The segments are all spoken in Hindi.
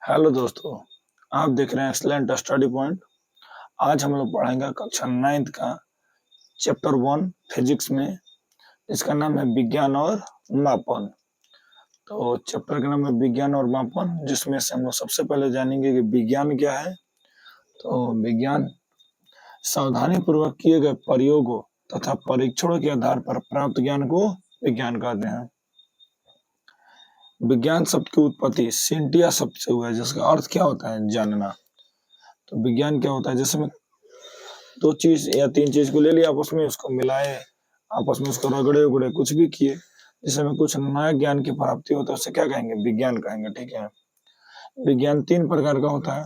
हेलो दोस्तों, आप देख रहे हैं एक्सलेंट स्टडी पॉइंट। आज हम लोग पढ़ेंगे कक्षा 9th का चैप्टर 1 फिजिक्स में। इसका नाम है विज्ञान और मापन। तो चैप्टर का नाम है विज्ञान और मापन, जिसमें से हम लोग सबसे पहले जानेंगे कि विज्ञान क्या है। तो विज्ञान सावधानी पूर्वक किए गए प्रयोगों तथा परीक्षणों के आधार पर प्राप्त ज्ञान को विज्ञान कहते हैं। विज्ञान शब्द की उत्पत्ति सिंटिया शब्द से हुआ है, जिसका अर्थ क्या होता है? जानना। तो विज्ञान क्या होता है? जैसे में दो चीज या तीन चीज को ले लिया, आपस में उसको मिलाए, आपस में उसको रगड़े उगड़े कुछ भी किए, जिसमें कुछ नया ज्ञान की प्राप्ति होता है, उसे क्या कहेंगे? विज्ञान कहेंगे। ठीक है। विज्ञान तीन प्रकार का होता है।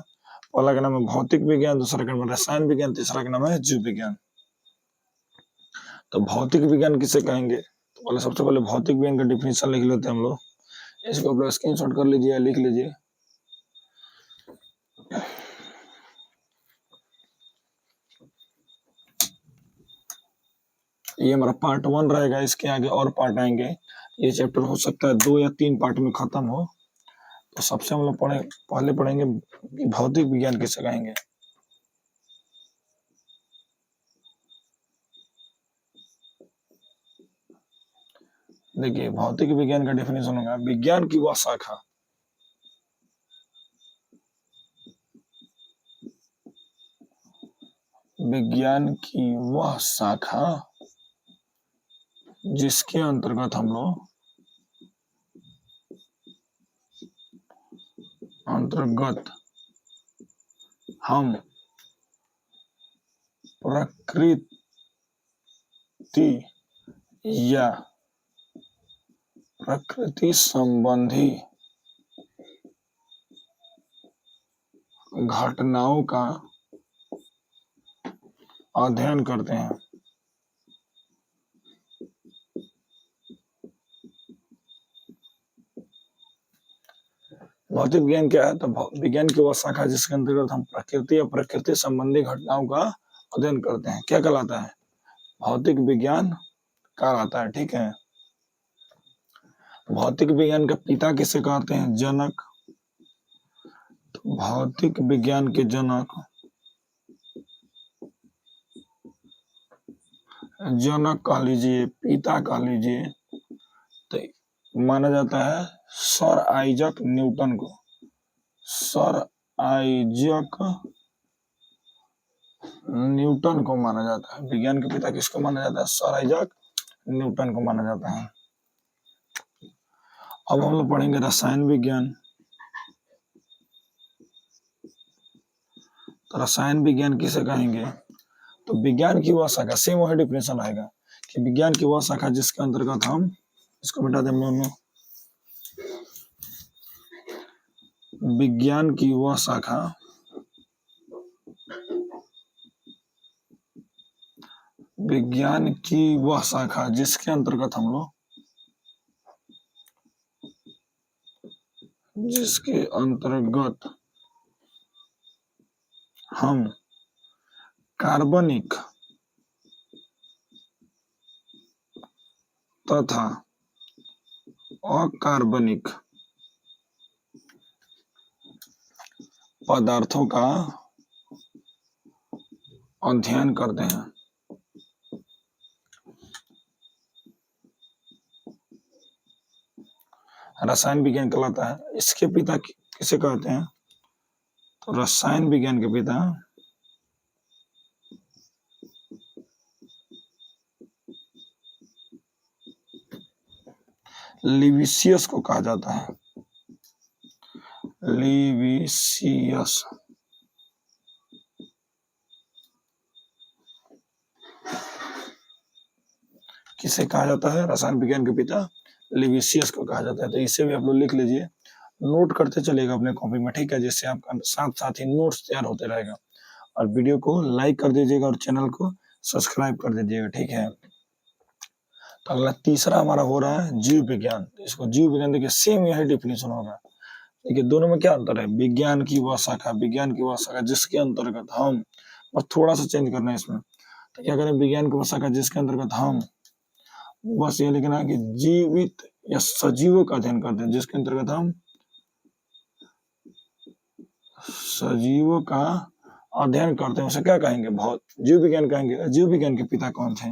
पहला का नाम है भौतिक विज्ञान, दूसरा का नाम है रसायन विज्ञान, तीसरा का नाम है जीव विज्ञान। तो भौतिक विज्ञान किसे कहेंगे? तो पहले सबसे पहले भौतिक विज्ञान का डिफिनेशन लिख लेते हैं हम लोग। इसको आप स्क्रीन शॉट कर लीजिए, लिख लीजिए। ये हमारा पार्ट 1 रहेगा, इसके आगे और पार्ट आएंगे। ये चैप्टर हो सकता है 2 या 3 पार्ट में खत्म हो। तो सबसे हम लोग पहले पढ़ेंगे कि भौतिक विज्ञान किसे कहेंगे। देखिए, भौतिक विज्ञान का डेफिनेशन होगा विज्ञान की वह शाखा विज्ञान की वह शाखा जिसके अंतर्गत हम प्रकृति या प्रकृति संबंधी घटनाओं का अध्ययन करते हैं। भौतिक विज्ञान क्या है? तो विज्ञान की वह शाखा जिसके अंतर्गत हम प्रकृति या प्रकृति संबंधी घटनाओं का अध्ययन करते हैं, क्या कहलाता है? भौतिक विज्ञान कहलाता है। ठीक है। भौतिक विज्ञान का पिता किसे कहते हैं? जनक। तो भौतिक विज्ञान के जनक कह लीजिए, पिता कह लीजिए, तो माना जाता है सर आइजक न्यूटन को। सर आइजक न्यूटन को माना जाता है। विज्ञान के पिता किसको माना जाता है? सर आइजक न्यूटन को माना जाता है। अब हम लोग पढ़ेंगे रसायन विज्ञान। तो रसायन विज्ञान किसे कहेंगे? तो विज्ञान की वह शाखा, सेम वही डिफिनेशन आएगा कि विज्ञान की वह शाखा जिसके अंतर्गत हम, इसको मिटा दें दोनों, विज्ञान की वह शाखा जिसके अंतर्गत हम कार्बनिक तथा अकार्बनिक पदार्थों का अध्ययन करते हैं। रसायन विज्ञान कहलाता है। इसके पिता किसे कहते हैं? तो रसायन विज्ञान के पिता लिविसियस को कहा जाता है। लिविसियस। किसे कहा जाता है? रसायन विज्ञान के पिता लिविसियस को कहा जाता है। तो इसे भी आप लोग लिख लीजिए, नोट करते चलेगा अपने कॉपी में। ठीक है, जिससे आपका साथ साथ ही नोट्स तैयार होते रहेगा। और वीडियो को लाइक कर दीजिएगा और चैनल को सब्सक्राइब कर दीजिएगा। ठीक है। तो अगला तीसरा हमारा हो रहा है जीव विज्ञान। इसको जीव विज्ञान देखिए, सेम यही डिफिनेशन होगा। देखिए दोनों में क्या अंतर है? विज्ञान की वह शाखा जिसके अंतर्गत हम, बस थोड़ा सा चेंज करना है इसमें। तो क्या करें? विज्ञान की वह शाखा जिसके अंतर्गत हम, बस ये लिखना है कि जीवित या सजीवों का अध्ययन करते हैं, जिसके अंतर्गत हम सजीवों का अध्ययन करते हैं उसे क्या कहेंगे? जीव विज्ञान कहेंगे। जीव विज्ञान के पिता कौन थे?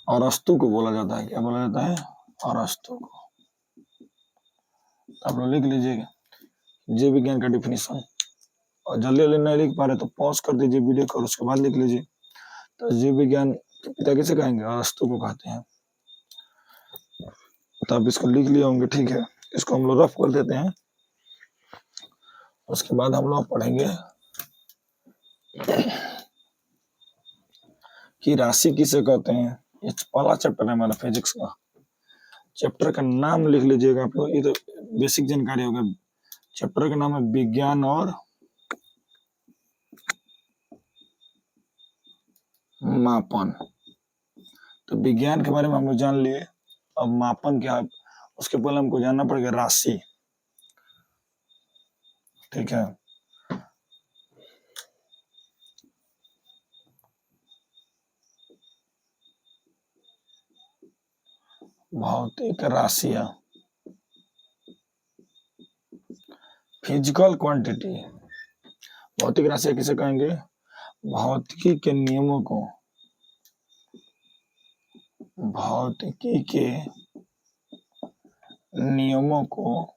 अरस्तु को बोला जाता है। क्या बोला जाता है? अरस्तु को। आप लोग लिख लीजिएगा जीव विज्ञान का डिफिनीशन, और जल्दी जल्दी नहीं लिख पा रहे तो पॉज कर दीजिए वीडियो को और उसके बाद लिख लीजिए। तो जीव विज्ञान के पिता किसे कहेंगे? अरस्तु को कहते हैं। तो आप इसको लिख लिए होंगे, ठीक है। इसको हम लोग रफ कर देते हैं, उसके बाद हम लोग पढ़ेंगे कि राशि किसे कहते हैं। ये पहला चैप्टर है हमारा फिजिक्स का। चैप्टर का नाम लिख लीजिएगा आप लोग, ये तो बेसिक जानकारी होगा। चैप्टर का नाम है विज्ञान और मापन। तो विज्ञान के बारे में हम लोग जान लिए, अब मापन क्या है उसके पहले हमको जानना पड़ेगा राशि, ठीक है। भौतिक राशियां, फिजिकल क्वांटिटी। भौतिक राशियां किसे कहेंगे? भौतिकी के नियमों को, भौतिकी के नियमों को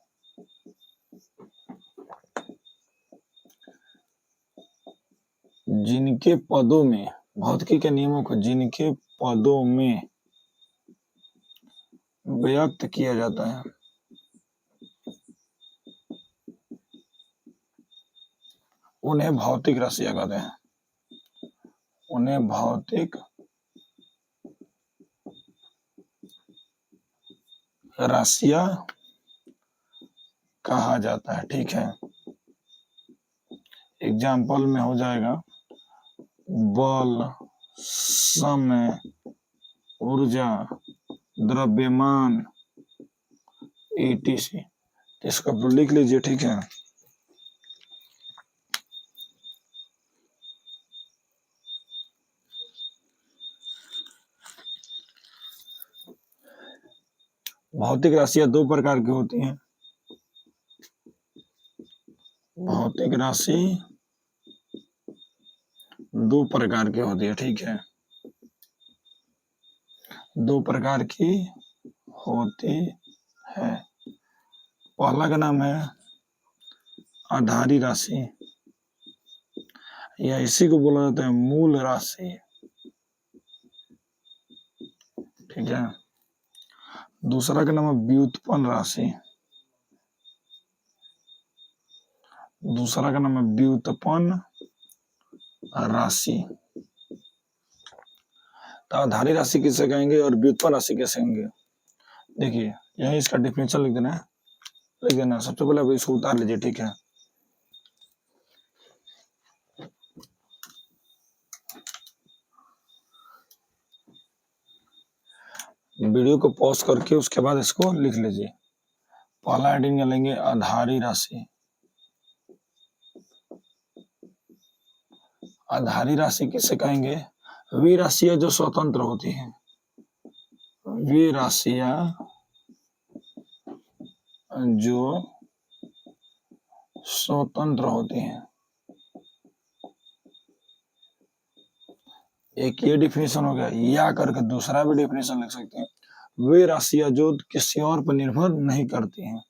जिनके पदों में, भौतिकी के नियमों को जिनके पदों में व्यक्त किया जाता है उन्हें भौतिक राशियां कहते हैं। उन्हें भौतिक राशियां कहा जाता है, ठीक है। एग्जाम्पल में हो जाएगा बल, समय, ऊर्जा, द्रव्यमान, etc। इसको आप लिख लीजिए, ठीक है। भौतिक राशियां दो प्रकार की होती हैं। भौतिक राशि दो प्रकार की होती है, ठीक है। दो प्रकार की होती है। पहला का नाम है आधारी राशि, या इसी को बोला जाता है मूल राशि, ठीक है। दूसरा का नाम है व्युत्पन्न राशि। दूसरा का नाम है व्युत्पन्न राशि। तो आधारी राशि किसे कहेंगे और व्युत्पन्न राशि किसे कहेंगे? देखिए यही इसका डिफिनेशन लिख देना है, लिख देना। सबसे पहले अब इसको उतार लीजिए, ठीक है। वीडियो को पॉज करके उसके बाद इसको लिख लीजिए। पहला हेडिंग लेंगे आधारी राशि। आधारी राशि किसे कहेंगे? वे राशियां जो स्वतंत्र होती हैं, वे राशियां जो स्वतंत्र होती हैं। एक ये डिफिनेशन हो गया, या करके दूसरा भी डिफिनेशन लिख सकते हैं, वे राशियां जो किसी और पर निर्भर नहीं करती हैं।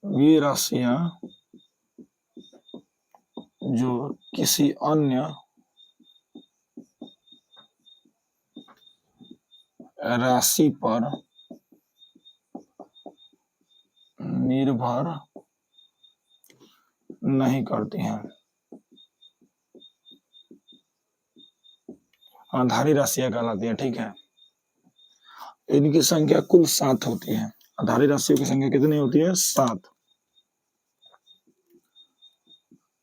वे राशियां जो किसी अन्य राशि पर निर्भर नहीं करती हैं। आधारी राशियां कहलाती है, ठीक है। इनकी संख्या कुल 7 होती है। आधारी राशियों की संख्या कितनी होती है? 7।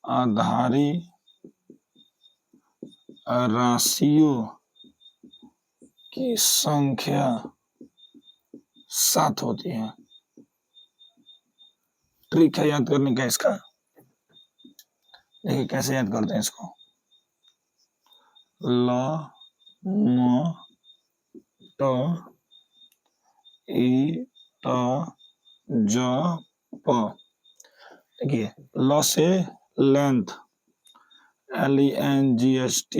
आधारी राशियों की संख्या 7 होती है। ट्रिक है याद करने का इसका, देखिए कैसे याद करते हैं इसको। ल म ट इ त ज प। देखिए ल से लेंथ, LENGHT,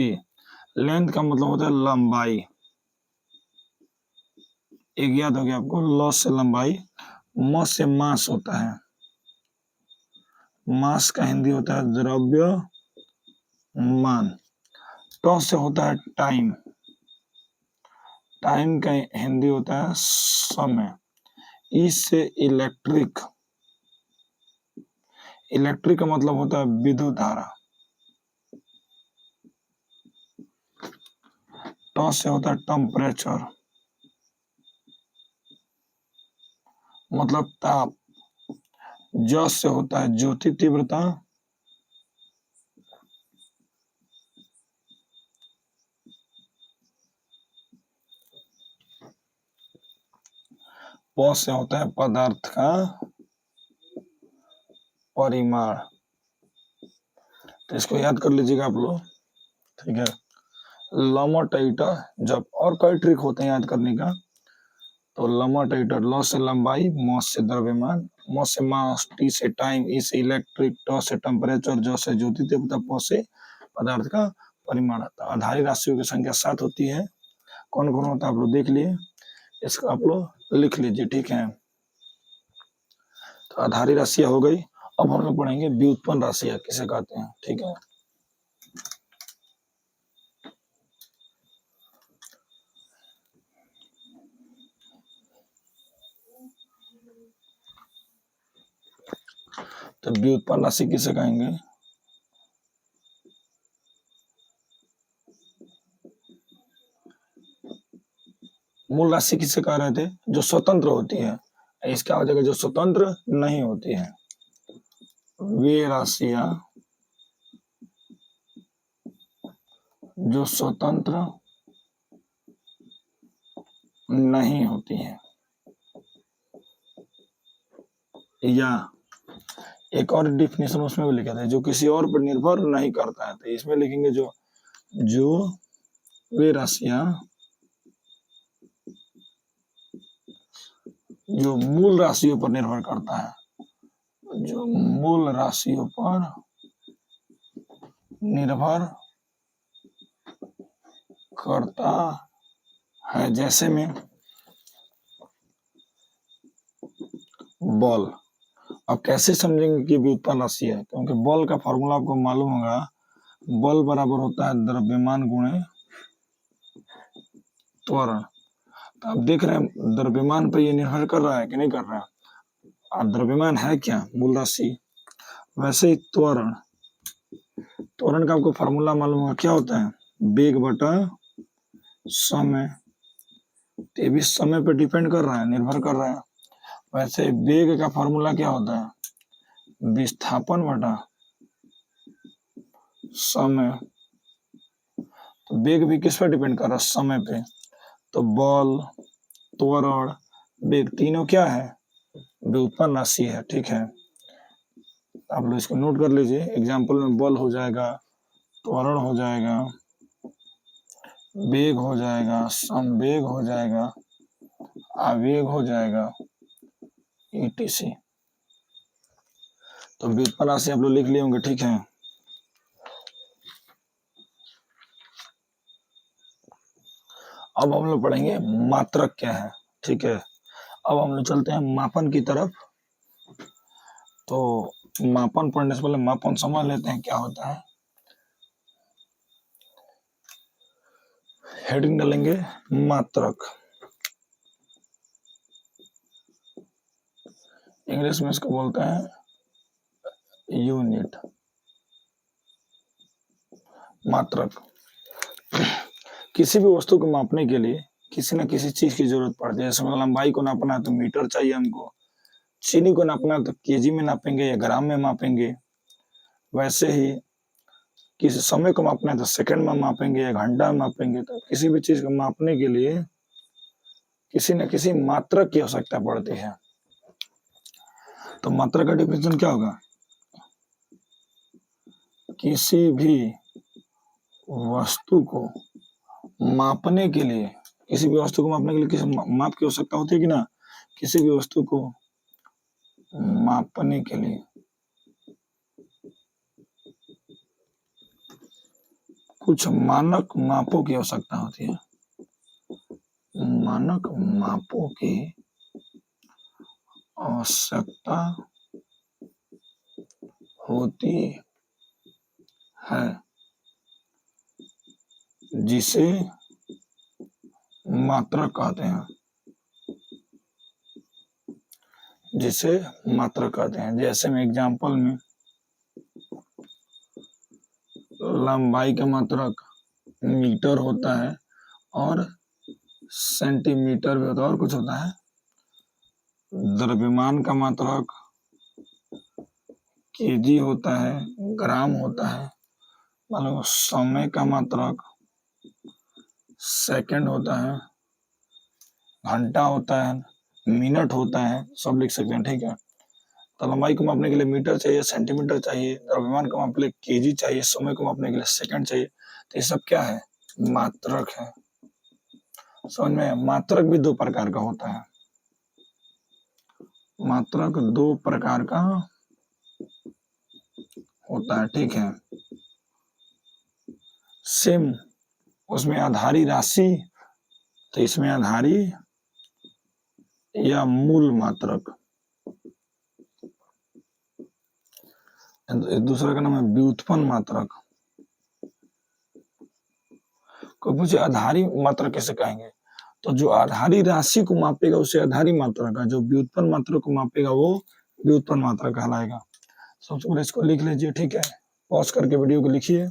लेंथ का मतलब होता है लंबाई। एक याद हो गया आपको, ल से लंबाई, म से मास होता है, मास का हिंदी होता है द्रव्यमान। ट से होता है टाइम, टाइम का हिंदी होता है समय। ई से इलेक्ट्रिक, इलेक्ट्रिक का मतलब होता है विद्युत धारा। ट से होता है टेम्परेचर, मतलब ताप। ज से होता है ज्योति तीव्रता। प से होता है पदार्थ का परिमाण। तो इसको याद कर लीजिएगा आप लोग, ठीक है। लमा टाइटा, जब और कई ट्रिक होते हैं याद करने का। तो लमा टाइटा, ल से लंबाई, म से द्रव्यमान, म से मास, टी से टाइम, ई से इलेक्ट्रिक, ट से टेम्परेचर, ज से ज्योति तीव्रता, प से पदार्थ का परिमाण। आधारी राशियों की संख्या 7 होती है। कौन कौन होता है आप लोग देख लिए, इसको आप लोग लिख लीजिए, ठीक है। तो आधारी राशियां हो गई। अब हम लोग पढ़ेंगे व्युत्पन्न राशियां किसे कहते हैं, ठीक है। तो व्युत्पन्न राशि किसे कहेंगे, मूल राशि किसे कह रहे थे, जो स्वतंत्र होती है। इसका हो जाएगा जो स्वतंत्र नहीं होती है। वे राशियां जो स्वतंत्र नहीं होती हैं, या एक और डिफिनेशन उसमें भी लिखा था, जो किसी और पर निर्भर नहीं करता है। तो इसमें लिखेंगे जो जो वे राशियां जो मूल राशियों पर निर्भर करता है, जो मूल राशियों पर निर्भर करता है, जैसे में बल। अब कैसे समझेंगे कि व्युत्पन्न राशि है, क्योंकि बल का फॉर्मूला आपको मालूम होगा, बल बराबर होता है द्रव्यमान गुणे त्वरण। तो आप देख रहे हैं द्रव्यमान पर ये निर्भर कर रहा है कि नहीं कर रहा है। और द्रव्यमान है क्या, मूल राशि। वैसे ही त्वरण, त्वरण का आपको फॉर्मूला मालूम होगा, क्या होता है, वेग बटा समय। ये भी समय पर डिपेंड कर रहा है, निर्भर कर रहा है। वैसे वेग का फॉर्मूला क्या होता है, विस्थापन बटा समय। तो वेग भी किस पर डिपेंड कर रहा है, समय पे। तो बल, त्वरण, वेग तीनों क्या है, व्युत्पन्न राशि है, ठीक है। आप लोग इसको नोट कर लीजिए। एग्जाम्पल में बल हो जाएगा, त्वरण हो जाएगा, वेग हो जाएगा, संवेग हो जाएगा, आवेग हो जाएगा, ETC। तो व्युत्पन्न राशि आप लोग लिख लिए होंगे, ठीक है। अब हम लोग पढ़ेंगे मात्रक क्या है, ठीक है। अब हम लोग चलते हैं मापन की तरफ। तो मापन पढ़ने से पहले मापन समझ लेते हैं क्या होता है। हेडिंग डालेंगे मात्रक, इंग्लिश में इसको बोलते हैं यूनिट। मात्रक, किसी भी वस्तु को मापने के लिए किसी न किसी चीज की जरूरत पड़ती है। जैसे लंबाई को नापना है तो मीटर चाहिए हमको, चीनी को नापना है तो केजी में नापेंगे या ग्राम में मापेंगे। वैसे ही किसी समय को मापना है तो सेकंड में मापेंगे या घंटा में मापेंगे। तो किसी भी चीज को मापने के लिए किसी न किसी मात्रक की आवश्यकता पड़ती है। तो मात्रक का डिफिनेशन क्या होगा, किसी भी वस्तु को मापने के लिए, किसी भी वस्तु को मापने के लिए किसी माप की आवश्यकता होती है कि ना। किसी भी वस्तु को मापने के लिए कुछ मानक मापों की आवश्यकता होती है। मानक मापों की आवश्यकता होती है जिसे मात्रक कहते हैं। जिसे मात्रक कहते हैं, जैसे में एग्जाम्पल में लंबाई का मात्रक मीटर होता है और सेंटीमीटर भी होता है और कुछ होता है। द्रव्यमान का मात्रक केजी होता है, ग्राम होता है। मतलब समय का मात्रक सेकंड होता है, घंटा होता है, मिनट होता है, सब लिख सकते हैं। ठीक है, तो लंबाई को मापने के लिए मीटर चाहिए, सेंटीमीटर चाहिए, द्रव्यमान को मापने के लिए केजी चाहिए, समय को मापने के लिए सेकंड चाहिए। तो ये सब क्या है? मात्रक है। समझ में? मात्रक भी दो प्रकार का होता है। मात्रक दो प्रकार का होता है। ठीक है, सेम उसमें आधारी राशि, तो इसमें आधारी या मूल मात्रक। दूसरा का नाम है व्युत्पन्न मात्रक। कोई पूछे आधारी मात्रक कैसे कहेंगे, तो जो आधारी राशि को मापेगा उसे आधारी मात्रक का, जो व्युत्पन्न मात्रक को मापेगा वो व्युत्पन्न मात्रक कहलाएगा। सबसे पहले इसको लिख लीजिए। ठीक है, पॉज करके वीडियो को लिखिए।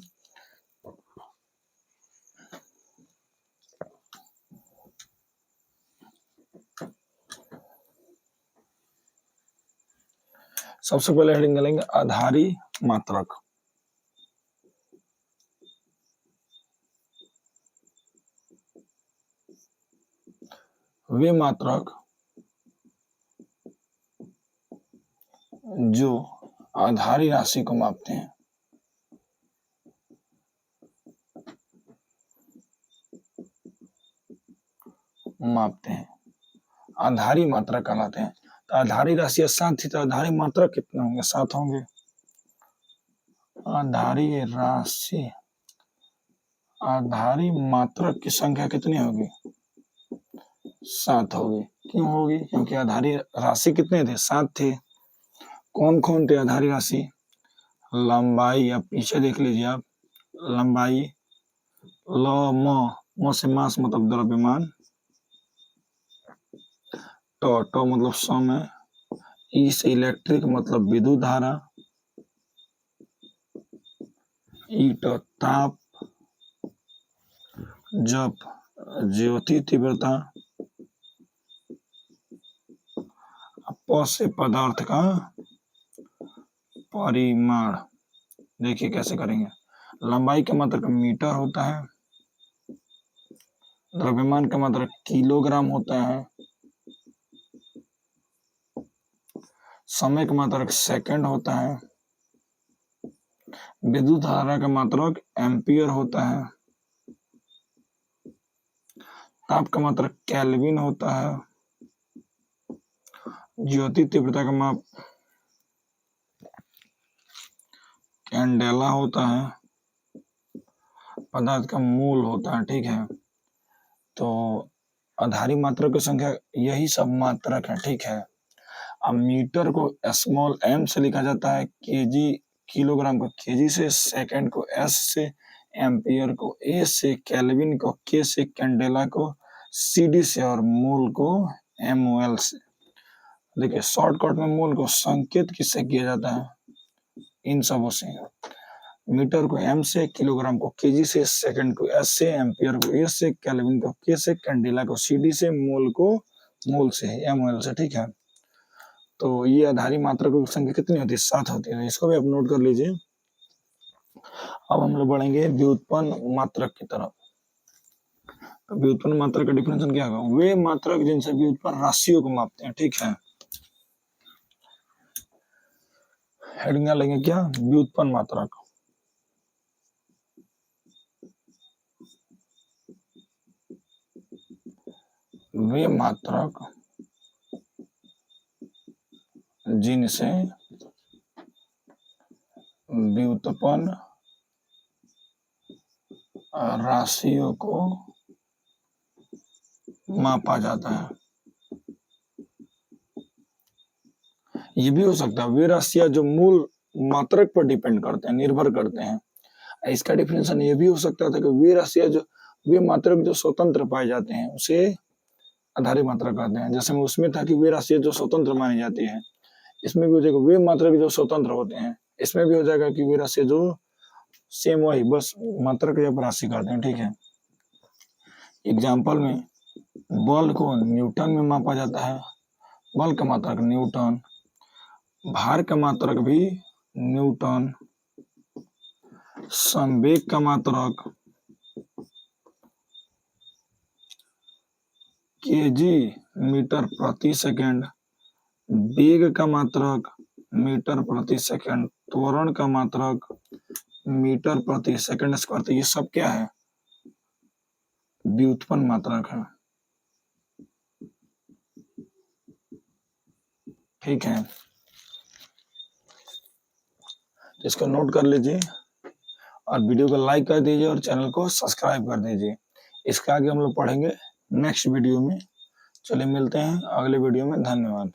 सबसे पहले हेडिंग डालेंगे आधारी मात्रक। वे मात्रक जो आधारी राशि को मापते हैं। आधारी मात्रक कहलाते हैं। तो आधारी राशि 7 थी, तो आधारी मात्रक कितने होंगे? 7 होंगे। आधारी राशि, आधारी मात्रक की संख्या कितनी होगी? 7 होगी। क्यों होगी? क्योंकि आधारी राशि कितने थे? 7 थे। कौन कौन थे आधारी राशि? लंबाई, आप पीछे देख लीजिए आप। लंबाई, म से मास मतलब द्रव्यमान, टो मतलब समय, ई से इलेक्ट्रिक मतलब विद्युत धारा, ईट ताप, जब ज्योति तीव्रता, प से पदार्थ का परिमाण। देखिए कैसे करेंगे। लंबाई का मात्रक मीटर होता है, द्रव्यमान का मात्रक किलोग्राम होता है, समय का मात्रक सेकंड होता है, विद्युत धारा का मात्रक एम्पियर होता है, ताप का मात्रक केल्विन होता है, ज्योति तीव्रता का माप कैंडेला होता है, पदार्थ का मूल होता है। ठीक है, तो आधारी मात्रक की संख्या यही सब मात्रक है। ठीक है, अब मीटर को स्मॉल m से लिखा जाता है, केजी किलोग्राम को केजी से, सेकंड को s से, एम्पियर को a से, केल्विन को k से, कैंडेला को cd से और मोल को mol से। देखिए शॉर्टकट में मोल को संकेत किससे किया जाता है? इन सबों से। मीटर को m से, किलोग्राम को केजी से, सेकंड को s से, एम्पियर को a से, केल्विन को k से, कैंडेला को cd से, मोल को मोल से mol से। ठीक है, तो ये आधारी मात्रकों की संख्या कितनी होती है? 7 होती है। इसको भी आप नोट कर लीजिए। अब हम लोग बढ़ेंगे व्युत्पन्न मात्रक की तरफ। तो व्युत्पन्न मात्रक का डिफिनेशन क्या होगा? वे मात्रक जिनसे व्युत्पन्न राशियों को मापते हैं। ठीक है, हेडिंग लेंगे क्या? व्युत्पन्न मात्रक। वे मात्रक जिनसे व्युत्पन्न राशियों को मापा जाता है। ये भी हो सकता है वे राशियां जो मूल मात्रक पर डिपेंड करते हैं, निर्भर करते हैं। इसका डिफिनेशन ये भी हो सकता था कि वे राशियां जो वे मात्रक जो स्वतंत्र पाए जाते हैं उसे आधारी मात्रक कहते हैं। जैसे उसमें था कि वे राशियां जो स्वतंत्र मानी जाती है, इसमें भी हो जाएगा वे मात्रक जो स्वतंत्र होते हैं। इसमें भी हो जाएगा कि वे राशियां जो सेम वही बस मात्रक या राशि करते हैं। ठीक है, एग्जाम्पल में बल को न्यूटन में मापा जाता है, बल का मात्रक न्यूटन, भार का मात्रक भी न्यूटन, संवेग का मात्रक केजी मीटर प्रति सेकंड, वेग का मात्रक मीटर प्रति सेकंड, त्वरण का मात्रक मीटर प्रति सेकंड स्क्वायर। तो ये सब क्या है? व्युत्पन्न मात्रक है। ठीक है, इसको नोट कर लीजिए और वीडियो को लाइक कर दीजिए और चैनल को सब्सक्राइब कर दीजिए। इसके आगे हम लोग पढ़ेंगे नेक्स्ट वीडियो में। चलिए मिलते हैं अगले वीडियो में। धन्यवाद।